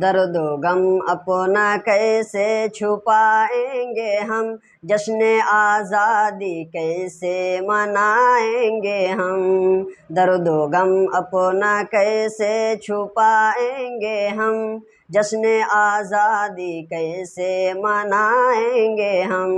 درد و غم اپنا کیسے چھپائیں گے ہم، جشن آزادی کیسے منائیں گے ہم، درد و غم اپنا کیسے چھپائیں گے ہم، جشن آزادی کیسے منائیں گے ہم،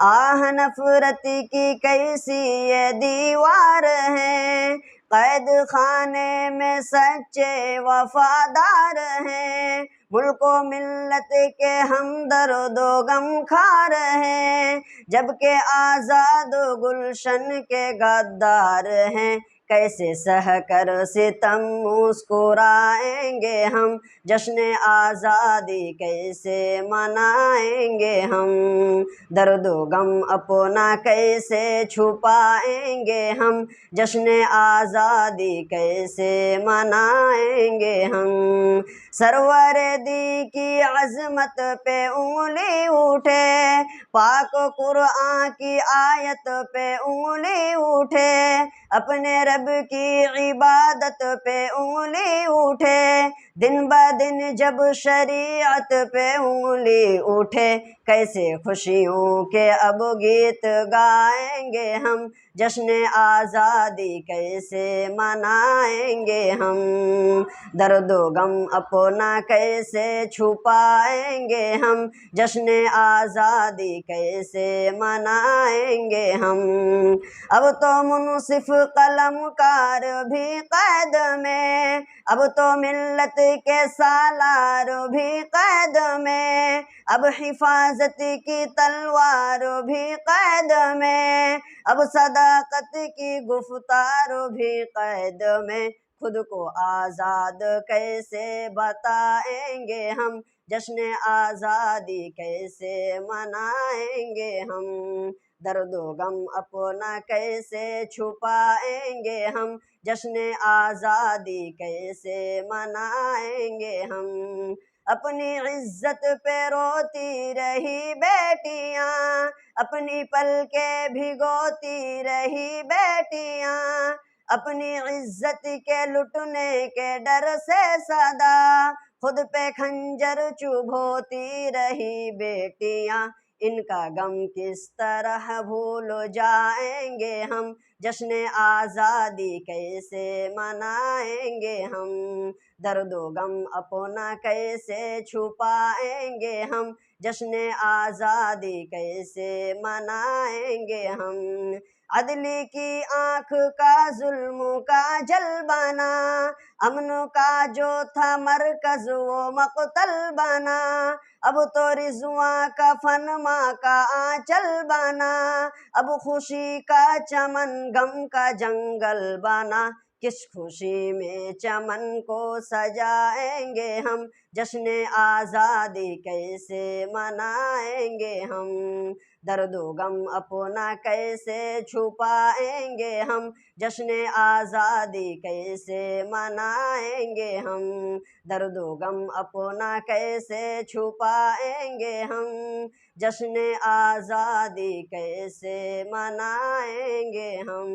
آہ نفرت کی کیسی یہ دیوار ہے، قید خانے میں سچے وفادار ہیں، ملک و ملت کے ہم درد و غم کھا رہے، جبکہ آزاد گلشن کے غدار ہیں، کیسے سہ کر ستم مسکرائیں گے ہم، جشن آزادی کیسے منائیں گے ہم، درد و غم اپنا کیسے چھپائیں گے ہم، جشن آزادی کیسے منائیں گے ہم، سرور دی کی عظمت پہ انگلی اٹھے، پاک قرآن کی آیت پہ انگلی اٹھے، اپنے رب کی عبادت پہ انگلی اٹھے، دن بدن جب شریعت پہ انگلی اٹھے، کیسے خوشیوں کے اب گیت گائیں گے ہم، جشن آزادی کیسے منائیں گے ہم، درد و غم اپنا کیسے چھپائیں گے ہم، جشن آزادی کیسے منائیں گے ہم، اب تو منصف قلم کار بھی قید میں، اب تو ملت کے سالار بھی قید میں، اب حفاظت کی تلوار بھی قید میں، اب صداقت کی گفتار بھی قید میں، خود کو آزاد کیسے بتائیں گے ہم، جشن آزادی کیسے منائیں گے ہم، درد و غم اپنا کیسے چھپائیں گے ہم، جشن آزادی کیسے منائیں گے ہم، اپنی عزت پہ روتی رہی بیٹیاں، اپنی پلکیں بھگوتی رہی بیٹیاں، اپنی عزت کے لٹنے کے ڈر سے سدا خود پہ خنجر چبھوتی رہی بیٹیاں، ان کا غم کس طرح بھول جائیں گے ہم، جشن آزادی کیسے منائیں گے ہم، درد و غم اپنا کیسے چھپائیں گے ہم، جشن آزادی کیسے منائیں گے ہم، عدل کی آنکھ کا ظلم کا جل بنا، امن کا جو تھا مرکز وہ مقتل بنا، اب تو رضواں کا فن ماں کا آنچل بنا، اب خوشی کا چمن غم کا جنگل بنا، کس خوشی میں چمن کو سجائیں گے ہم، جشن آزادی کیسے منائیں گے ہم، درد و غم اپنا کیسے چھپائیں گے ہم، جشن آزادی کیسے منائیں گے ہم، درد و غم اپنا کیسے چھپائیں گے ہم، جشن آزادی کیسے منائیں گے ہم۔